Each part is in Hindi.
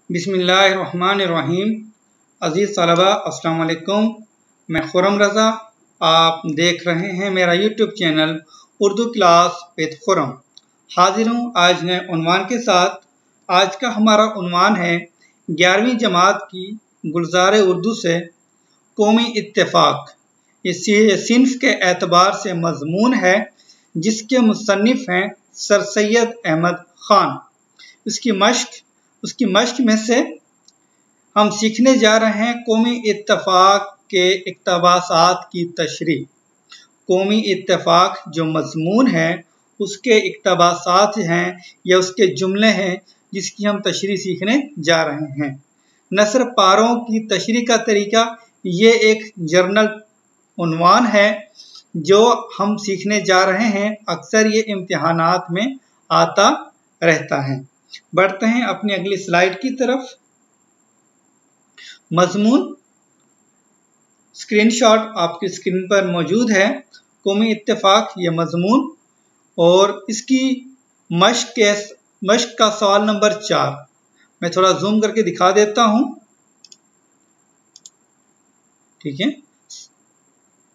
बिस्मिल्लाहिर्रहमानिर्रहीम। अज़ीज़ तलबा अस्सलाम वालेकुम। मैं खुर्रम रज़ा, आप देख रहे हैं मेरा YouTube channel Urdu class with Khurram. हाजिर हूँ आज नए उन्वान के साथ। आज का हमारा उन्वान है 11वीं जमात की गुलज़ार उर्दू से कौमी इत्तेफ़ाक। इस सिन्फ़ के एतबार से मज़मून है जिसके मुसन्निफ़ हैं सर सैयद अहमद ख़ान। उसकी मश्क में से हम सीखने जा रहे हैं कौमी इत्तेफ़ाक के इक़्तिबासात की तशरीह। कौमी इत्तेफ़ाक जो मज़मून है उसके इक़्तिबासात हैं या उसके जुमले हैं जिसकी हम तशरीह सीखने जा रहे हैं। नस्र पारों की तशरीह का तरीका ये एक जर्नल उन्वान है जो हम सीखने जा रहे हैं। अक्सर ये इम्तिहानात में आता रहता है। बढ़ते हैं अपनी अगली स्लाइड की तरफ। मज़मून स्क्रीनशॉट आपकी स्क्रीन पर मौजूद है। कौमी इत्तेफ़ाक ये मज़मून और इसकी मश्क का सवाल नंबर 4 मैं थोड़ा जूम करके दिखा देता हूं। ठीक है,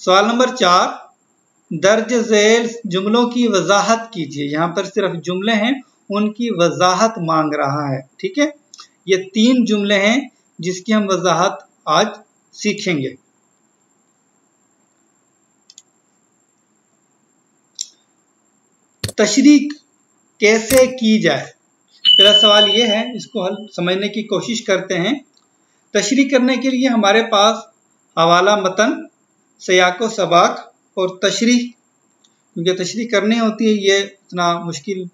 सवाल नंबर 4, दर्ज झेल जुमलों की वजाहत कीजिए। यहाँ पर सिर्फ जुमले हैं, उनकी वजाहत मांग रहा है। ठीक है, ये 3 जुमले हैं जिसकी हम वजाहत आज सीखेंगे। तशरीह कैसे की जाए, पहला सवाल ये है, इसको हल समझने की कोशिश करते हैं। तशरीह करने के लिए हमारे पास हवाला मतन, सियाक़ो सबाक और तशरीह, क्योंकि तशरीह करनी होती है, ये इतना मुश्किल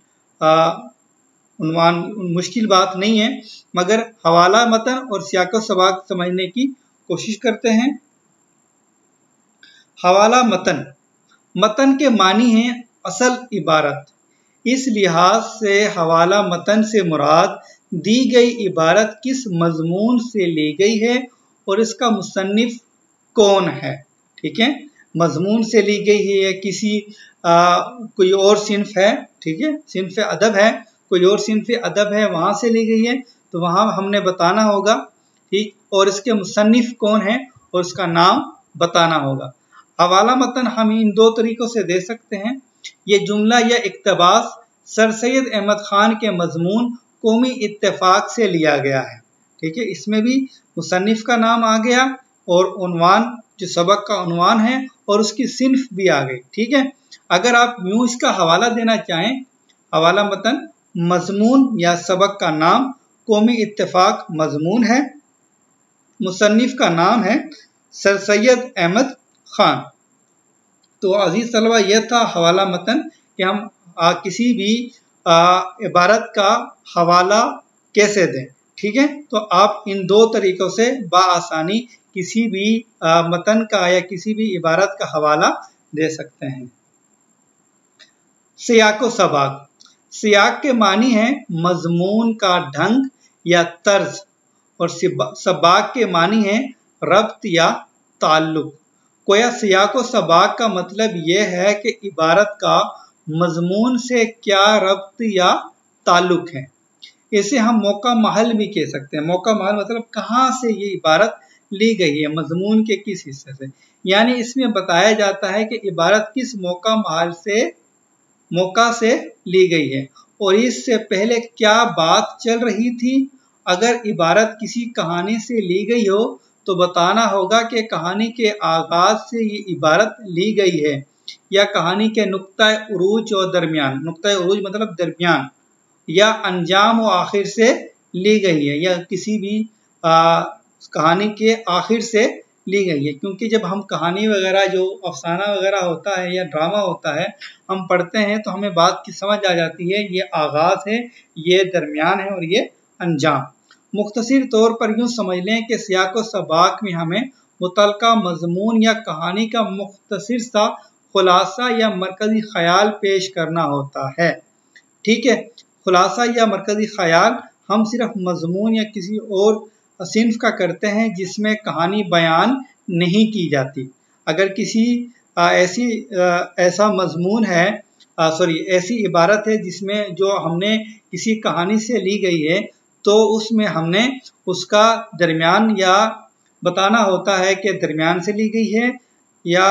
बात नहीं है, मगर हवाला मतन और सियाक़ो सबाक समझने की कोशिश करते हैं। हवाला मतन, मतन के मानी है असल इबारत। इस लिहाज से हवाला मतन से मुराद दी गई इबारत किस मजमून से ली गई है और इसका मुसन्निफ कौन है। ठीक है, मजमून से ली गई है या किसी कोई और सिन्फ है। ठीक है, सिन्फ अदब है, कोई और सिन्फ अदब है, वहां से ली गई है, तो वहां हमने बताना होगा। ठीक, और इसके मुसन्निफ कौन है और उसका नाम बताना होगा। हवाला मतन हम इन 2 तरीकों से दे सकते हैं। ये जुमला या इक़्तिबास सर सैयद अहमद ख़ान के मजमून कौमी इत्तेफ़ाक से लिया गया है। ठीक है, इसमें भी मुसन्निफ का नाम आ गया और उन्वान जो सबक का उन्वान है और उसकी सिन्फ भी आ गई। ठीक है, अगर आप यूं इसका हवाला देना चाहें, हवाला मतन मजमून या सबक का नाम कौमी इत्तेफ़ाक मजमून है, मुसन्निफ का नाम है सर सैयद अहमद ख़ान। तो अजीज तलबा, यह था हवाला मतन कि हम किसी भी इबारत का हवाला कैसे दें। ठीक है, तो आप इन 2 तरीकों से बाआसानी किसी भी मतन का या किसी भी इबारत का हवाला दे सकते हैं। सियाक़ो सबाक, सियाक के मानी है मजमून का ढंग या तर्ज और सबाक के मानी है रब्त या ताल्लुक। कोया सियाक़ो सबाक का मतलब यह है कि इबारत का मजमून से क्या रब्त या ताल्लुक है। इसे हम मौका महल भी कह सकते हैं। मौका महल मतलब कहाँ से ये इबारत ली गई है, मजमून के किस हिस्से से, यानी इसमें बताया जाता है कि इबारत किस मौका से ली गई है और इससे पहले क्या बात चल रही थी। अगर इबारत किसी कहानी से ली गई हो तो बताना होगा कि कहानी के आगाज से ये इबारत ली गई है या कहानी के नुक्ता उरूज और दरमियान, नुक्ता उरूज मतलब दरमियान, या अंजाम व आखिर से ली गई है या किसी भी कहानी के आखिर से ली गई है। क्योंकि जब हम कहानी वगैरह, जो अफसाना वगैरह होता है या ड्रामा होता है, हम पढ़ते हैं तो हमें बात की समझ आ जाती है, ये आगाज है, ये दरमियान है और ये अंजाम। मुख्तसर तौर पर यूँ समझ लें कि सियाक़ो सबाक में हमें मुतलका मजमून या कहानी का मुख्तसर सा खुलासा या मरकजी ख्याल पेश करना होता है। ठीक है, खुलासा या मरकजी ख्याल हम सिर्फ मजमून या किसी और सिन्फ का करते हैं जिसमें कहानी बयान नहीं की जाती। अगर किसी ऐसा मजमून है, ऐसी इबारत है जिसमें जो हमने किसी कहानी से ली गई है, तो उसमें हमने उसका दरमियान या बताना होता है कि दरमियान से ली गई है या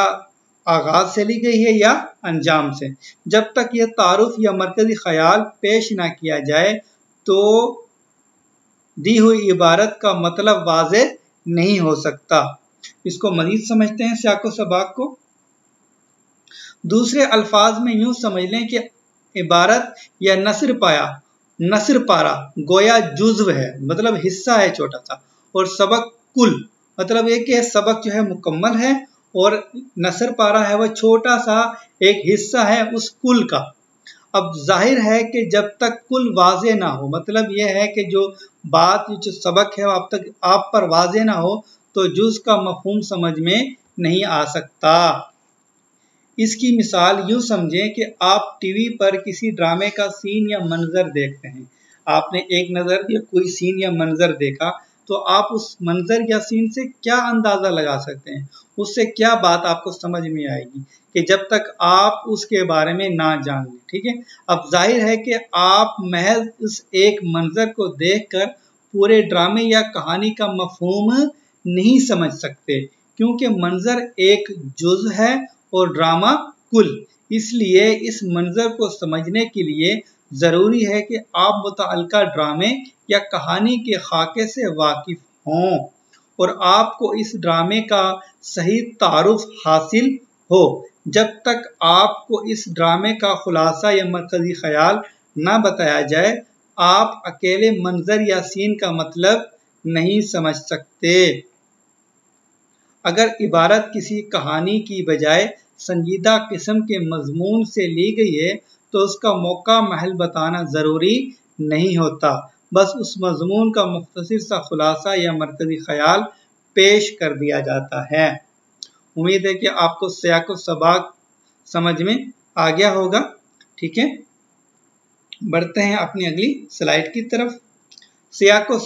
आगाज से ली गई है या अंजाम से। जब तक यह तारुफ या मरकजी ख्याल पेश ना किया जाए तो दी हुई इबारत का मतलब वाज़े नहीं हो सकता। इसको मजीद समझते हैं सियाको सबाक को। दूसरे अल्फाज में यूं समझ लें कि इबारत या नसर पारा गोया जुज़्व है, मतलब हिस्सा है छोटा सा, और सबक कुल मतलब एक सबक जो है मुकम्मल है और नसर पारा है वह छोटा सा एक हिस्सा है उस कुल का। अब जाहिर है कि जब तक कुल वाज़े ना हो, मतलब यह है कि जो बात जो सबक है अब तक आप पर वाज़े ना हो तो जुज़ का मफहूम समझ में नहीं आ सकता। इसकी मिसाल यूं समझें कि आप टीवी पर किसी ड्रामे का सीन या मंजर देखते हैं। आपने एक नज़र या कोई सीन या मंजर देखा तो आप उस मंजर या सीन से क्या अंदाज़ा लगा सकते हैं, उससे क्या बात आपको समझ में आएगी कि जब तक आप उसके बारे में ना जान लें। ठीक है, अब जाहिर है कि आप महज उस एक मंजर को देखकर पूरे ड्रामे या कहानी का मफहूम नहीं समझ सकते, क्योंकि मंजर एक जुज़ है और ड्रामा कुल। इसलिए इस मंजर को समझने के लिए ज़रूरी है कि आप मुतअल्लिका ड्रामे या कहानी के खाके से वाकिफ हों और आपको इस ड्रामे का सही तारुफ हासिल हो। जब तक आपको इस ड्रामे का खुलासा या मरकजी ख्याल ना बताया जाए, आप अकेले मंजर या सीन का मतलब नहीं समझ सकते। अगर इबारत किसी कहानी की बजाय संजीदा किस्म के मजमून से ली गई है तो उसका मौका महल बताना ज़रूरी नहीं होता, बस उस मजमून का मुख्तसर सा खुलासा या मरकजी ख्याल पेश कर दिया जाता है। उम्मीद है कि आपको सियाको सबाक समझ में आ गया होगा। ठीक है, बढ़ते हैं अपनी अगली स्लाइड की तरफ। सियाको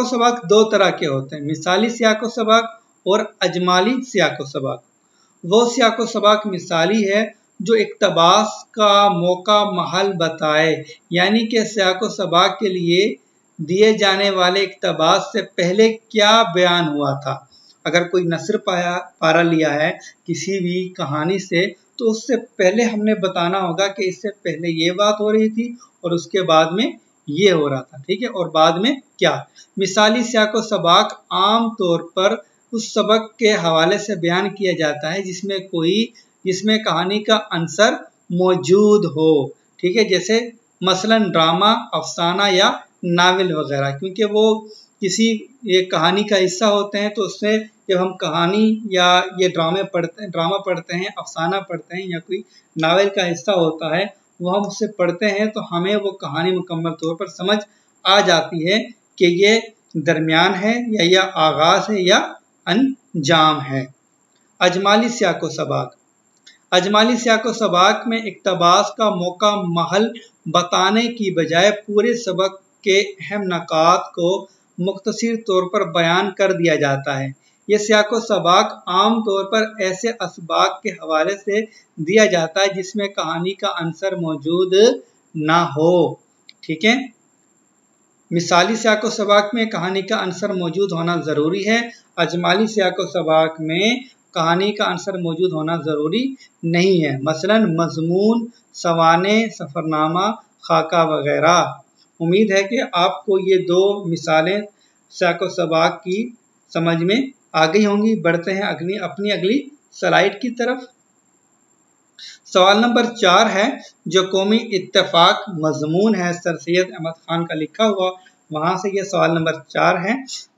सबाक दो तरह के होते हैं, मिसाली सियाको सबाक और अजमाली सियाको सबाक। वो सियाको सबाक मिसाली है जो इक्तबास का मौका महल बताए, यानी कि सियाको सबाक के लिए दिए जाने वाले इक्तबास से पहले क्या बयान हुआ था। अगर कोई नसर पारा लिया है किसी भी कहानी से तो उससे पहले हमने बताना होगा कि इससे पहले ये बात हो रही थी और उसके बाद में ये हो रहा था। ठीक है, और बाद में क्या। मिसाली सियाको सबाक आम तौर पर उस सबक के हवाले से बयान किया जाता है जिसमें कहानी का अंसर मौजूद हो। ठीक है, जैसे मसलन ड्रामा, अफसाना या नावल वगैरह, क्योंकि वो किसी एक कहानी का हिस्सा होते हैं। तो उससे जब हम कहानी या ये ड्रामा पढ़ते हैं, अफसाना पढ़ते हैं या कोई नावल का हिस्सा होता है वो हम उससे पढ़ते हैं तो हमें वो कहानी मुकम्मल तौर पर समझ आ जाती है कि ये दरमियान है या यह आगाज है या अंजाम है। अजमाली सियाको सबाक में इक्तबास का मौका महल बताने की बजाय पूरे सबक के अहम नकात को मुख्तसर तौर पर बयान कर दिया जाता है। यह सियाको सबाक आम तौर पर ऐसे असबाक के हवाले से दिया जाता है जिसमें कहानी का अंसर मौजूद ना हो। ठीक है, मिसाली सियाको सबाक में कहानी का अंसर मौजूद होना ज़रूरी है, अजमाली सियाको सबाक में कहानी का अंसर मौजूद होना ज़रूरी नहीं है। मसलन मजमून, सवाने, सफ़रनामा, खाका वगैरह। उम्मीद है कि आपको ये दो मिसालें सियाको सबाक की समझ में आ गई होंगी। बढ़ते हैं अपनी अगली स्लाइड की तरफ। सवाल नंबर 4 है जो कौमी इत्तेफाक मजमून है, सर सैयद अहमद खान का लिखा हुआ, वहां से ये सवाल नंबर 4 है।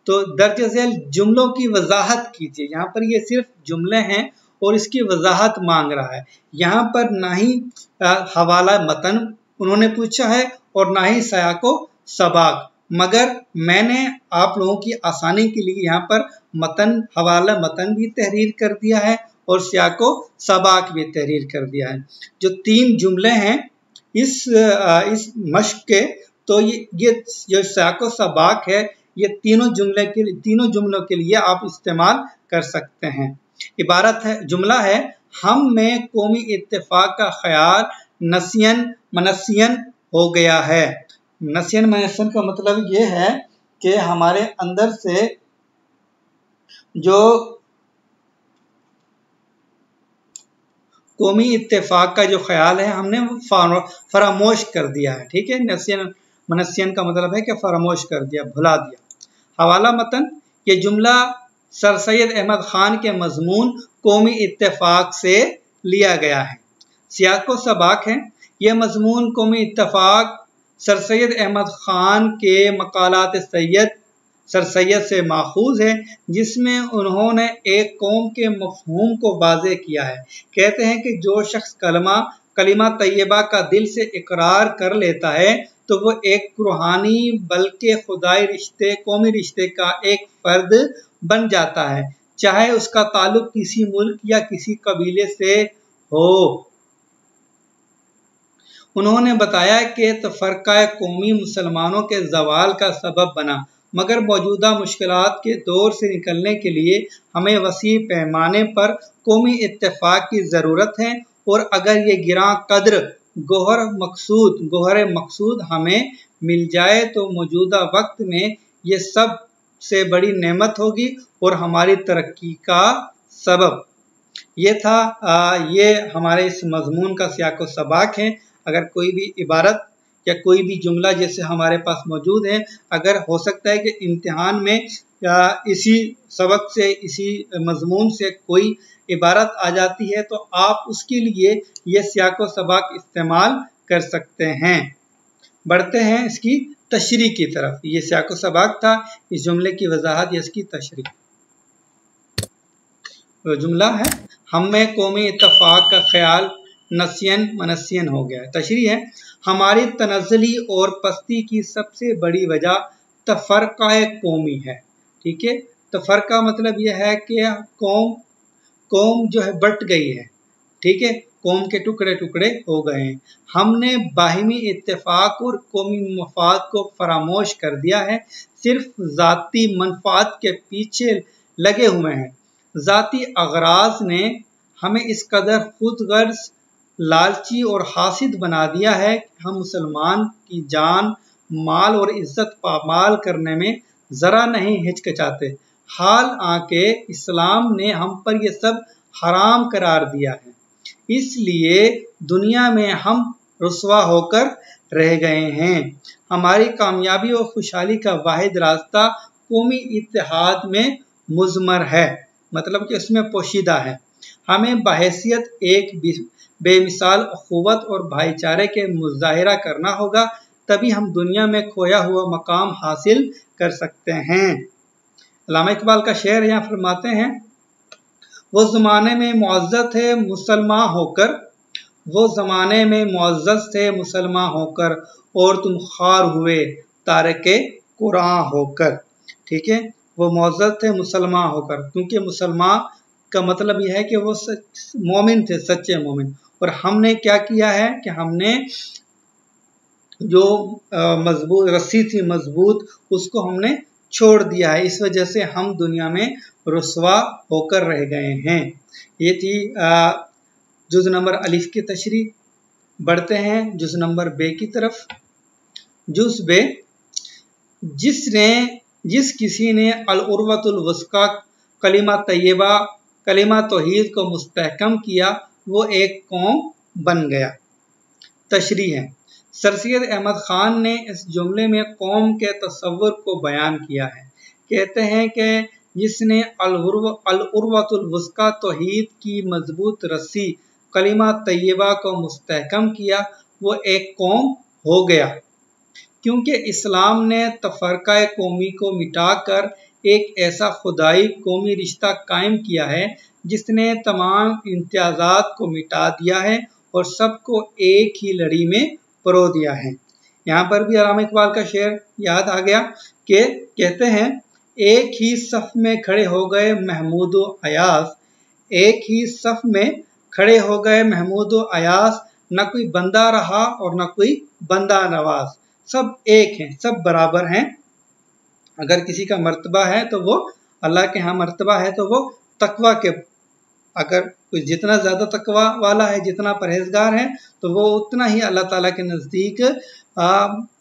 तो दर्ज झेल जुमलों की वजाहत कीजिए। यहाँ पर ये सिर्फ जुमले हैं और इसकी वजाहत मांग रहा है। यहाँ पर ना ही हवाला मतन उन्होंने पूछा है और ना ही सियाको सबाक, मगर मैंने आप लोगों की आसानी के लिए यहाँ पर हवाला मतन भी तहरीर कर दिया है और सियाको सबाक भी तहरीर कर दिया है। जो 3 जुमले हैं इस मश्क के, तो ये जो सियाको सबाक है ये तीनों जुमलों के लिए आप इस्तेमाल कर सकते हैं। जुमला है हम में कौमी इत्तेफाक का ख्याल नसियन मनसियन हो गया है। नस्यन मनस्यन का मतलब ये है कि हमारे अंदर से जो कौमी इत्तेफाक का जो ख्याल है हमने फरामोश कर दिया है। ठीक है, नस्यन मनस्यन का मतलब है कि फरामोश कर दिया, भुला दिया। हवाला मतन, ये जुमला सर सैयद अहमद खान के मजमून कौमी इत्तेफाक से लिया गया है। सियाको सबाक है, यह मजमून कौमी इत्तेफाक सर सैयद अहमद खान के मकालात सर सैयद से माखूज है, जिसमें उन्होंने एक कौम के मफहूम को वाज़ेह किया है। कहते हैं कि जो शख्स कलिमा तैयबा का दिल से इकरार कर लेता है तो वो एक रूहानी बल्कि खुदाई रिश्ते, कौमी रिश्ते का एक फर्द बन जाता है, चाहे उसका ताल्लुक किसी मुल्क या किसी कबीले से हो। उन्होंने बताया कि तफरका कौमी मुसलमानों के जवाल का सबब बना, मगर मौजूदा मुश्किलात के दौर से निकलने के लिए हमें वसी पैमाने पर कौमी इत्तेफाक की ज़रूरत है, और अगर ये गिरां कद्र गोहर मकसूद हमें मिल जाए तो मौजूदा वक्त में ये सब से बड़ी नेमत होगी और हमारी तरक्की का सबब। ये था ये हमारे इस मजमून का सियाको सबाक है। अगर कोई भी इबारत या कोई भी जुमला जैसे हमारे पास मौजूद है, अगर हो सकता है कि इम्तिहान में या इसी सबक से, इसी मजमून से कोई इबारत आ जाती है, तो आप उसके लिए ये सियाको सबाक इस्तेमाल कर सकते हैं। बढ़ते हैं इसकी तशरीह की तरफ। ये सियाको सबाक था, इस जुमले की वजाहत या इसकी तशरीह। तो जुमला है, हम में कौमी इत्तेफाक का ख्याल नस्यन मनस्यन हो गया है। तशरीह है, हमारी तनज़्ज़ुली और पस्ती की सबसे बड़ी वजह तफरका कौमी है। ठीक है, तफरका मतलब यह है कि कौम जो है बट गई है। ठीक है, कौम के टुकड़े टुकड़े हो गए हैं। हमने बाहिमी इत्तेफाक और कौमी मफाद को फरामोश कर दिया है, सिर्फ ज़ाती मनफात के पीछे लगे हुए हैं। ज़ाती अगराज ने हमें इस कदर खुदगर्ज, लालची और हासिद बना दिया है कि हम मुसलमान की जान, माल और इज्जत पामाल करने में ज़रा नहीं हिचकिचाते। हाल आके इस्लाम ने हम पर यह सब हराम करार दिया है, इसलिए दुनिया में हम रुसवा होकर रह गए हैं। हमारी कामयाबी और खुशहाली का वाहिद रास्ता कौमी इत्तेहाद में मुज़मर है, मतलब कि उसमें पोशीदा है। हमें बहैसियत एक बेमिसाल अखुवत और भाईचारे के मुजाहिरा करना होगा, तभी हम दुनिया में खोया हुआ मकाम हासिल कर सकते हैं। अल्लामा इकबाल का शेर यहाँ फरमाते हैं, वो ज़माने में मुअज़्ज़ज़ थे मुसलमान होकर, वो ज़माने में मुअज़्ज़ज़ थे मुसलमान होकर, और तुम ख़ार हुए तारिके कुरान होकर। ठीक है, वो मुअज़्ज़ज़ थे मुसलमान होकर, क्योंकि मुसलमान का मतलब यह है कि वो मोमिन थे, सच्चे मोमिन। और हमने क्या किया है कि हमने जो मजबूत रस्सी थी मजबूत, उसको हमने छोड़ दिया है, इस वजह से हम दुनिया में रुसवा होकर रह गए हैं। ये थी जुज़ नंबर अलिफ की तशरीह। बढ़ते हैं जुज़ नंबर बे की तरफ। जुज़ बे, जिस किसी ने अल उर्वतुल वुस्का कलिमा तैयबा, कलिमा तौहीद को मुस्तहकम किया, वो एक कौम बन गया। तशरीह है, सर सैयद अहमद खान ने इस जुमले में कौम के तस्वुर को बयान किया है। कहते हैं कि जिसने अल उर्वतुल वुस्का तौहीद की मजबूत रस्सी कलिमा तैयबा को मुस्तहकम किया, वो एक कौम हो गया, क्योंकि इस्लाम ने तफरका कौमी को मिटाकर एक ऐसा खुदाई कौमी रिश्ता कायम किया है जिसने तमाम इम्तियाज़ात को मिटा दिया है और सबको एक ही लड़ी में परो दिया है। यहाँ पर भी अल्लामा इकबाल का शेर याद आ गया कि कहते हैं, एक ही सफ में खड़े हो गए महमूद व अयास, एक ही सफ में खड़े हो गए महमूद व अयास, न कोई बंदा रहा और न कोई बंदा नवाज। सब एक हैं, सब बराबर हैं। अगर किसी का मर्तबा है तो वो अल्लाह के यहाँ मर्तबा है तो वो तकवा के अगर कोई जितना ज़्यादा तकवा वाला है, जितना परहेजगार है, तो वो उतना ही अल्लाह ताला के नज़दीक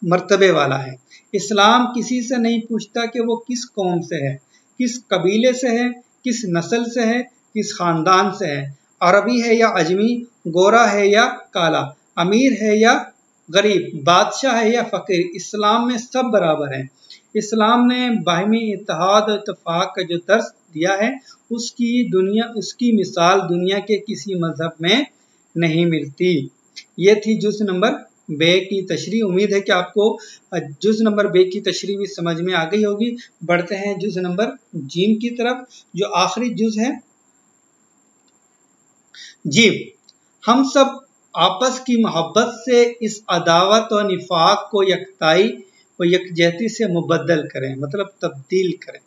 मर्तबे वाला है। इस्लाम किसी से नहीं पूछता कि वो किस कौम से है, किस कबीले से है, किस नस्ल से है, किस ख़ानदान से है, अरबी है या अजमी, गोरा है या काला, अमीर है या गरीब, बादशाह है या फ़कीर। इस्लाम में सब बराबर हैं। इस्लाम ने बाहमी इत्तेहाद और इत्तेफाक का जो दर्स दिया है, उसकी मिसाल दुनिया के किसी मजहब में नहीं मिलती। ये थी जुज़ नंबर बे की तशरीह। उम्मीद है कि आपको जुज़ नंबर बे की तशरीह भी समझ में आ गई होगी। बढ़ते हैं जुज़ नंबर जीम की तरफ, जो आखिरी जुज़ है। जीम, हम सब आपस की मोहब्बत से इस अदावत और निफाक को यकताई और यकजहती से मुबद्दल करें, मतलब तब्दील करें।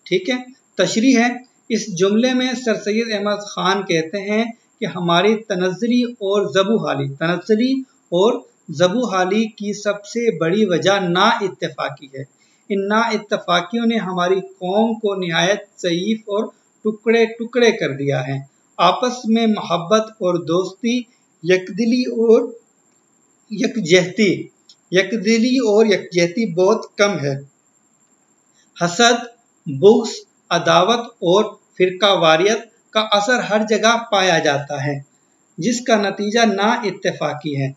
ठीक है, तशरीह है। इस जुमले में सर सैयद अहमद खान कहते हैं कि हमारी तनज़्ज़ुली और ज़बू हाली की सबसे बड़ी वजह ना इत्तेफाकी है। इन ना इत्तेफाकियों ने हमारी कौम को निहायत ज़ईफ़ और टुकड़े टुकड़े कर दिया है। आपस में मोहब्बत और दोस्ती, यकदिली और यकजहती बहुत कम है। हसद, बुग़्ज़, अदावत और फ़िरकावारियत का असर हर जगह पाया जाता है, जिसका नतीजा ना इत्तेफाकी है।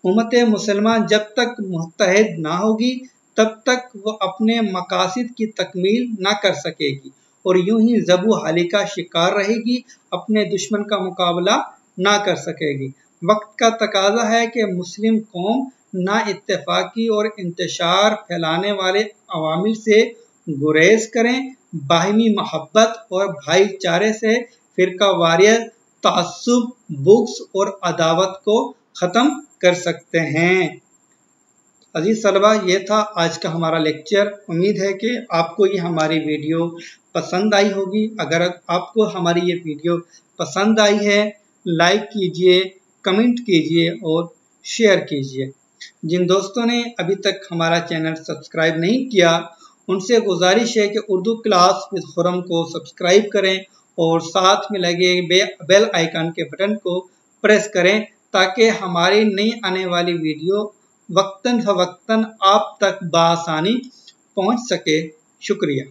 उम्मत मुसलमान जब तक मुत्तहिद ना होगी, तब तक वो अपने मकासिद की तकमील ना कर सकेगी और यूं ही ज़बू हाली का शिकार रहेगी, अपने दुश्मन का मुकाबला ना कर सकेगी। वक्त का तकाजा है कि मुस्लिम कौम ना इत्तेफाकी और इंतशार फैलाने वाले अवामिल से गुरेज करें, बाहिमी मोहब्बत और भाईचारे से फ़िरकावारियत, तअस्सुब, बुग़्ज़ और अदावत को ख़त्म कर सकते हैं। अजीज तलबा, ये था आज का हमारा लेक्चर। उम्मीद है कि आपको ये हमारी वीडियो पसंद आई होगी। अगर आपको हमारी ये वीडियो पसंद आई है, लाइक कीजिए, कमेंट कीजिए और शेयर कीजिए। जिन दोस्तों ने अभी तक हमारा चैनल सब्सक्राइब नहीं किया, उनसे गुजारिश है कि उर्दू क्लास विद खुर्रम को सब्सक्राइब करें और साथ में लगे बेल आइकन के बटन को प्रेस करें, ताकि हमारी नई आने वाली वीडियो वक्तन फ़वक्तन आप तक बआसानी पहुंच सके। शुक्रिया।